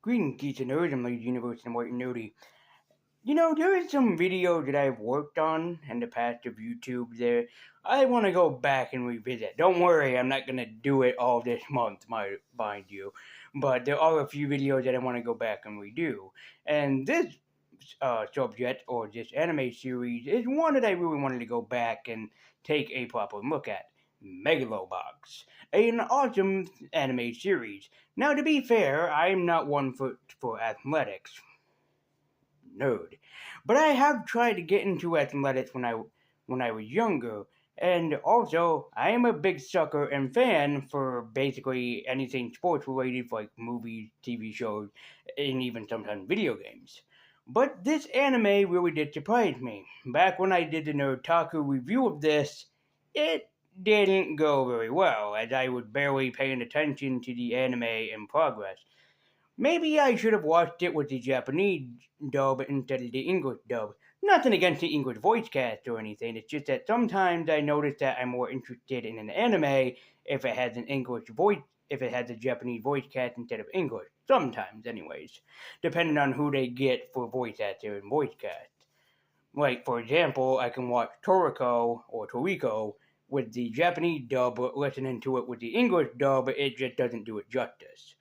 Greetings, geeks and nerds. I'm Lady Universe and White and Nerdy. There is some videos that I've worked on in the past of YouTube there. I want to go back and revisit. Don't worry, I'm not going to do it all this month, mind you. But there are a few videos that I want to go back and redo. And this subject, or this anime series, is one that I really wanted to go back and take a proper look at. MegaloBox, an awesome anime series. Now, to be fair, I'm not one for athletics, nerd, but I have tried to get into athletics when I was younger, and also I am a big sucker and fan for basically anything sports related, like movies, TV shows, and even sometimes video games. But this anime really did surprise me. Back when I did the Nerdtaku review of this, it didn't go very well, as I was barely paying attention to the anime in progress. Maybe I should have watched it with the Japanese dub instead of the English dub. Nothing against the English voice cast or anything, it's just that sometimes I notice that I'm more interested in an anime if it has an English voice, if it has a Japanese voice cast instead of English. Sometimes, anyways, depending on who they get for voice actor and voice cast. Like, for example, I can watch Toriko with the Japanese dub, but listening to it with the English dub, it just doesn't do it justice.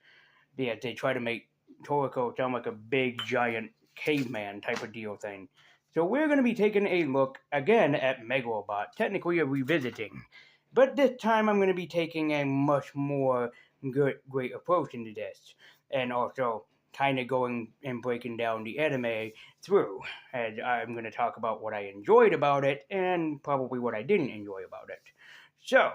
Yeah, they try to make Toriko sound like a big, giant caveman type of deal thing. So we're going to be taking a look again at Megalobot, technically a revisiting. But this time I'm going to be taking a much more great approach into this. And also kind of going and breaking down the anime through. And I'm going to talk about what I enjoyed about it and probably what I didn't enjoy about it. So,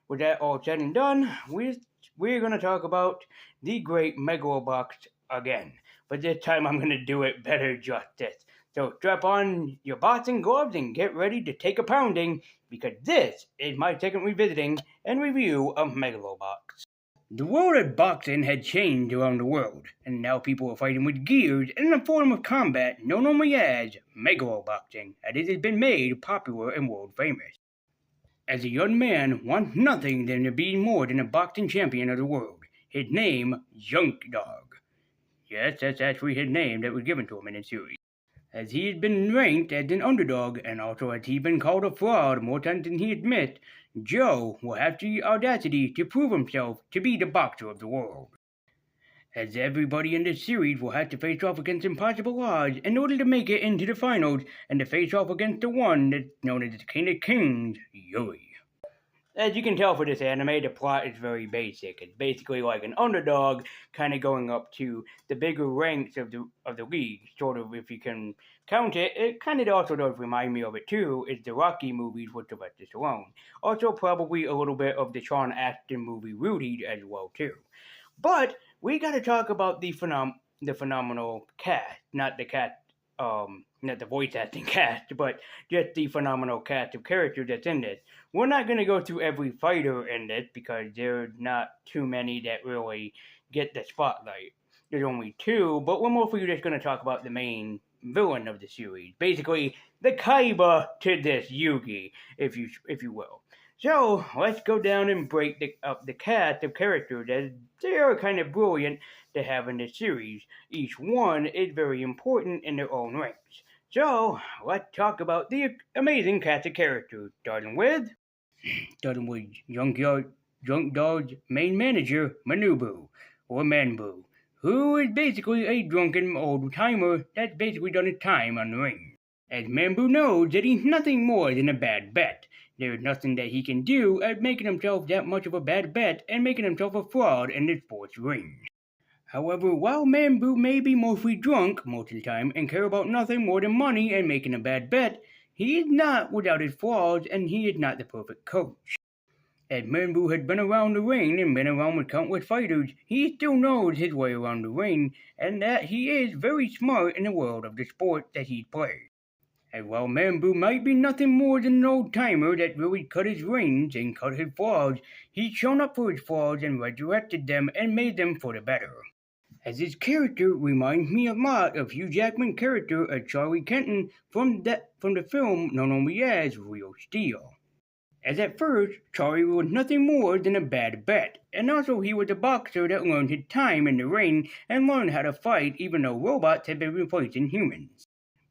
with that all said and done, we're going to talk about the great Megalobox again. But this time I'm going to do it better justice. So strap on your boxing gloves and get ready to take a pounding, because this is my second revisiting and review of Megalobox. The world of boxing had changed around the world, and now people are fighting with gears in a form of combat known only as Megaloboxing, and it has been made popular and world famous. As a young man wants nothing than to be more than a boxing champion of the world. His name, Underdog. Yes, that's actually his name that was given to him in the series. As he has been ranked as an underdog, and also as he's been called a fraud more times than he admits, Joe will have the audacity to prove himself to be the boxer of the world. As everybody in this series will have to face off against impossible odds in order to make it into the finals, and to face off against the one that's known as the King of Kings, Yuri. As you can tell for this anime, the plot is very basic. It's basically like an underdog kind of going up to the bigger ranks of the league. Sort of, if you can count it, it kind of also does remind me of it too. It's the Rocky movies with Sylvester Stallone. Also, probably a little bit of the Sean Astin movie Rudy as well too. But we got to talk about the phenomenal cast, not the voice acting cast, but just the phenomenal cast of characters that's in this. We're not going to go through every fighter in this because there's not too many that really get the spotlight. There's only two, but we're mostly just going to talk about the main villain of the series. Basically, the Kaiba to this Yugi, if you will. So, let's go down and break up the cast of characters, as they are kind of brilliant to have in this series. Each one is very important in their own ranks. So, let's talk about the amazing cast of characters, starting with Junk Dog's main manager, Manubu, or Manbu, who is basically a drunken old-timer that's basically done his time on the ring. As Manbu knows that he's nothing more than a bad bet. There is nothing that he can do at making himself that much of a bad bet and making himself a fraud in the sports ring. However, while Manbu may be mostly drunk most of the time and care about nothing more than money and making a bad bet, he is not without his flaws, and he is not the perfect coach. As Manbu has been around the ring and been around with countless fighters, he still knows his way around the ring, and that he is very smart in the world of the sport that he plays. And while Manbu might be nothing more than an old-timer that really cut his rings and cut his flaws, he's shown up for his flaws and resurrected them and made them for the better. As his character reminds me a lot of Hugh Jackman's character of Charlie Kenton from the film known only as Real Steel. As at first, Charlie was nothing more than a bad bet, and also he was a boxer that learned his time in the ring and learned how to fight even though robots had been replacing humans.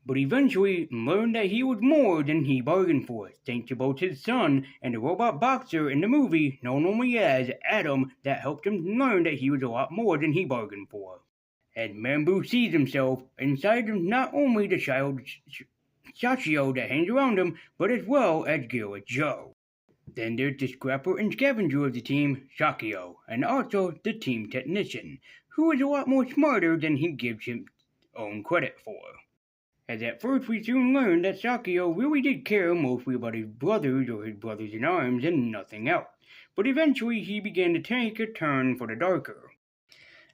But eventually learned that he was more than he bargained for, thanks to both his son and the robot boxer in the movie known only as Adam that helped him learn that he was a lot more than he bargained for. As Mambu sees himself inside of not only the child Shachio that hangs around him, but as well as Gila Joe. Then there's the scrapper and scavenger of the team, Shakio, and also the team technician, who is a lot more smarter than he gives him own credit for. As at first we soon learned that Shakio really did care mostly about his brothers or his brothers in arms and nothing else, but eventually he began to take a turn for the darker.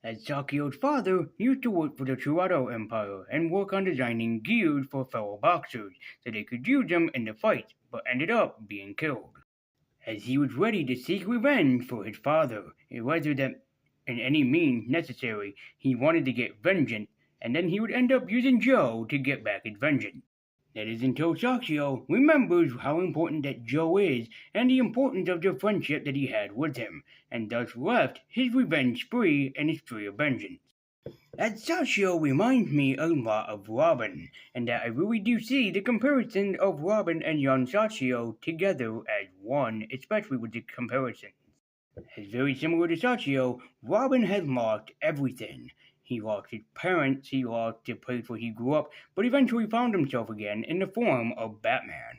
As Shakio's father used to work for the Churado Empire and work on designing gears for fellow boxers so they could use them in the fight, but ended up being killed. As he was ready to seek revenge for his father, rather than in any means necessary, he wanted to get vengeance, and then he would end up using Joe to get back his vengeance. That is until Shachio remembers how important that Joe is and the importance of the friendship that he had with him, and thus left his revenge spree and his spree of vengeance. That Shachio reminds me a lot of Robin, and that I really do see the comparison of Robin and young Shachio together as one, especially with the comparison. As very similar to Shachio, Robin has lost everything. He lost his parents, he lost the place where he grew up, but eventually found himself again in the form of Batman.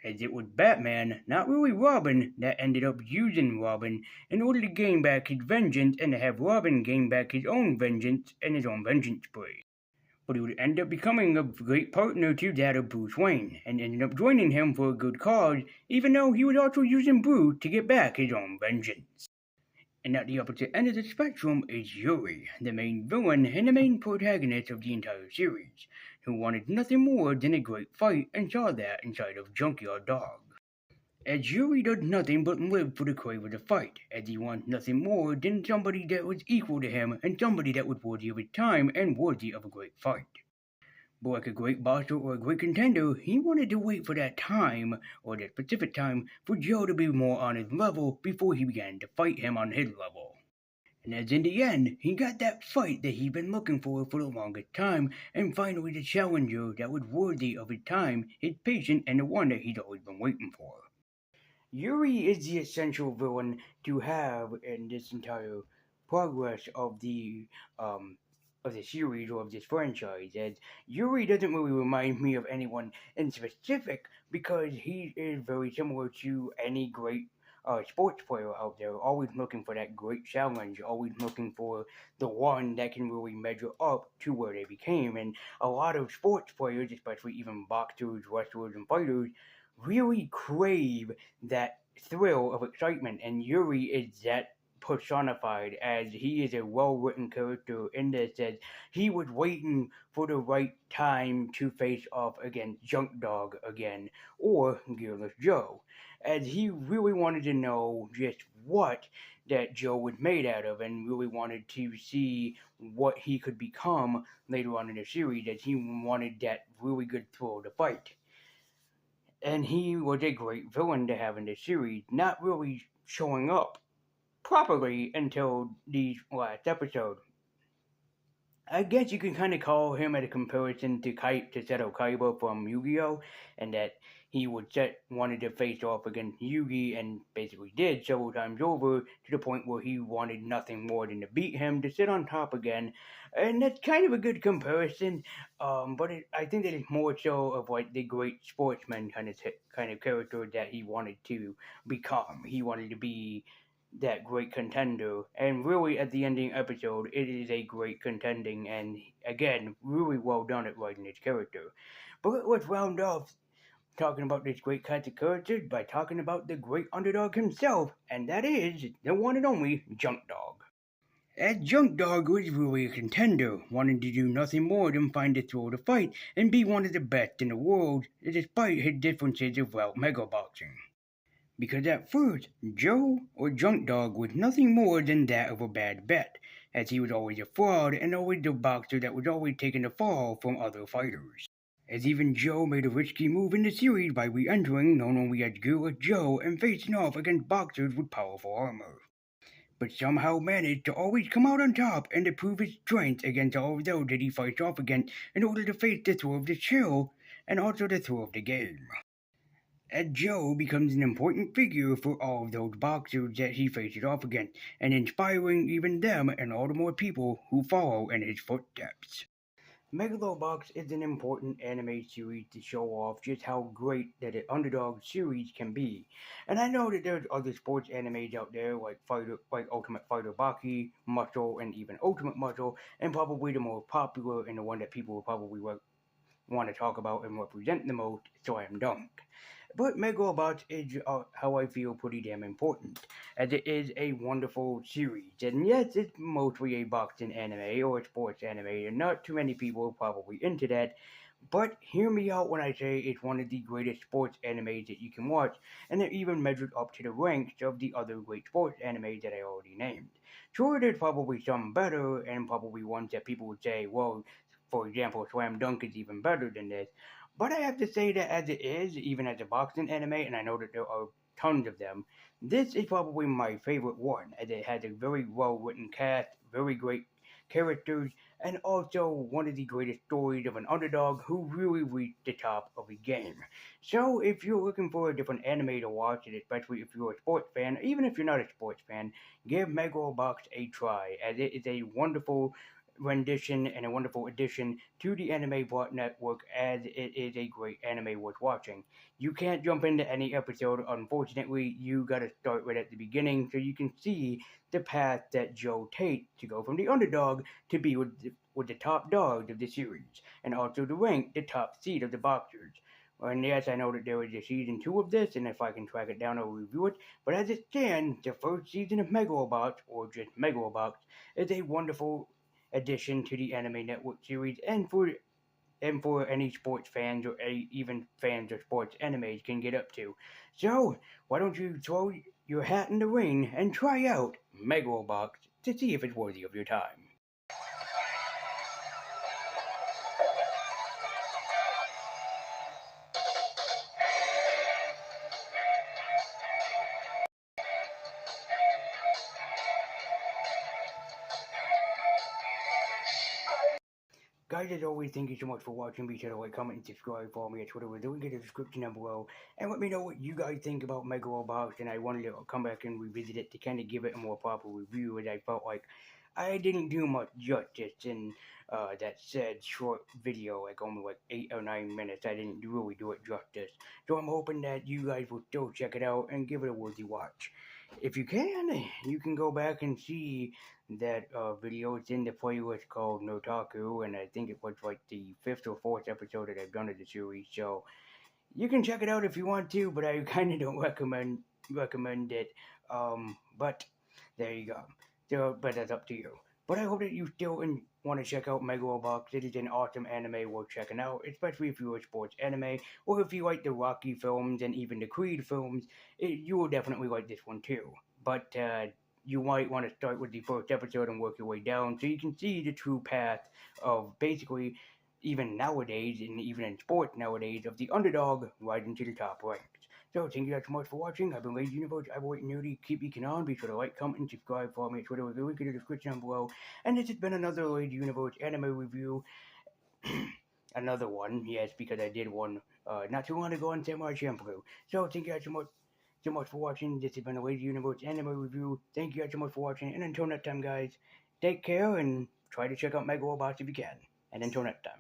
As it was Batman, not really Robin, that ended up using Robin in order to gain back his vengeance and to have Robin gain back his own vengeance and his own vengeance spree. But he would end up becoming a great partner to that of Bruce Wayne, and ended up joining him for a good cause, even though he was also using Bruce to get back his own vengeance. And at the opposite end of the spectrum is Yuri, the main villain and the main protagonist of the entire series, who wanted nothing more than a great fight and saw that inside of Junkyard Dog. As Yuri does nothing but live for the crave of the fight, as he wants nothing more than somebody that was equal to him and somebody that was worthy of his time and worthy of a great fight. But like a great boxer or a great contender, he wanted to wait for that time, or that specific time, for Joe to be more on his level before he began to fight him on his level. And as in the end, he got that fight that he'd been looking for the longest time, and finally the challenger that was worthy of his time, his patient, and the one that he'd always been waiting for. Yuri is the essential villain to have in this entire progress of the series or of this franchise, as Yuri doesn't really remind me of anyone in specific because he is very similar to any great sports player out there, always looking for that great challenge, always looking for the one that can really measure up to where they became. And a lot of sports players, especially even boxers, wrestlers, and fighters, really crave that thrill of excitement, and Yuri is that personified, as he is a well-written character in this, as he was waiting for the right time to face off against Junk Dog again, or Gearless Joe, as he really wanted to know just what that Joe was made out of, and really wanted to see what he could become later on in the series, as he wanted that really good thrill to fight. And he was a great villain to have in the series, not really showing up properly until the last episode. I guess you can kind of call him a comparison to Seto Kaiba from Yu-Gi-Oh! And that he wanted to face off against Yugi and basically did several times over to the point where he wanted nothing more than to beat him to sit on top again. And that's kind of a good comparison, but I think that it's more so of like the great sportsman kind of character that he wanted to become. He wanted to be that great contender, and really at the ending episode it is a great contending, and again really well done at writing his character. But let's round off talking about this great cast of characters by talking about the great underdog himself, and that is the one and only Junk Dog. As Junk Dog was really a contender, wanting to do nothing more than find a thrill to fight and be one of the best in the world, despite his differences about MegaloBoxing. Because at first, Joe, or Junk Dog, was nothing more than that of a bad bet, as he was always a fraud and always the boxer that was always taking the fall from other fighters. as even Joe made a risky move in the series by re-entering known only as Gorilla Joe and facing off against boxers with powerful armor, but somehow managed to always come out on top and to prove his strength against all of those that he fights off against in order to face the throw of the show and also the throw of the game. As Joe becomes an important figure for all of those boxers that he faces off against, and inspiring even them and all the more people who follow in his footsteps. MegaloBox is an important anime series to show off just how great that an Underdog series can be. And I know that there's other sports animes out there like Ultimate Fighter Baki, Muscle, and even Ultimate Muscle, and probably the more popular and the one that people will probably want to talk about and represent the most, Slam Dunk. But Megalobox is, how I feel, pretty damn important, as it is a wonderful series. And yes, it's mostly a boxing anime or a sports anime, and not too many people are probably into that. But hear me out when I say it's one of the greatest sports animes that you can watch, and they're even measured up to the ranks of the other great sports animes that I already named. Sure, there's probably some better, and probably ones that people would say, well, for example, Slam Dunk is even better than this. But I have to say that as it is, even as a boxing anime, and I know that there are tons of them, this is probably my favorite one, as it has a very well written cast, very great characters, and also one of the greatest stories of an underdog who really reached the top of the game. So if you're looking for a different anime to watch, and especially if you're a sports fan, even if you're not a sports fan, give Megalobox a try, as it is a wonderful rendition and a wonderful addition to the Anime Plot Network, as it is a great anime worth watching. You can't jump into any episode, unfortunately. You gotta start right at the beginning so you can see the path that Joe takes to go from the underdog to be with the top dogs of the series, and also to rank the top seed of the boxers. And yes, I know that there is a season 2 of this, and if I can track it down, I'll review it. But as it stands, the first season of Megalobox, or just Megalobox, is a wonderful addition to the Anime Network series, and for any sports fans or even fans of sports animes can get up to. So why don't you throw your hat in the ring and try out Megalobox to see if it's worthy of your time. Guys, as always, thank you so much for watching. Be sure to like, comment, and subscribe. Follow me at Twitter with the link in the description down below. And let me know what you guys think about Megalobox. And I wanted to come back and revisit it to kind of give it a more proper review, as I felt like I didn't do much justice in that said short video, like only like 8 or 9 minutes. I didn't really do it justice. So I'm hoping that you guys will still check it out and give it a worthy watch. If you can go back and see that video. It's in the playlist called Notaku, and I think it was like the fifth or fourth episode that I've done of the series. So you can check it out if you want to, but I kind of don't recommend it. But there you go. So, but that's up to you. But I hope that you still want to check out Megalobox. It is an awesome anime worth checking out, especially if you're a sports anime, or if you like the Rocky films and even the Creed films. You will definitely like this one too. But you might want to start with the first episode and work your way down so you can see the true path of basically, even nowadays, and even in sports nowadays, of the underdog rising to the top ranks. So thank you guys so much for watching. I've been Lazy Universe, I've been Nudie. Keep beaking on. Be sure to like, comment, and subscribe. Follow me at Twitter with the link in the description down below. And this has been another Lazy Universe anime review. Another one, yes, because I did one not too long ago on Samurai Champloo. So thank you guys so much for watching. This has been a Lazy Universe anime review. Thank you guys so much for watching. And until next time, guys, take care and try to check out Megalobox if you can. And until next time.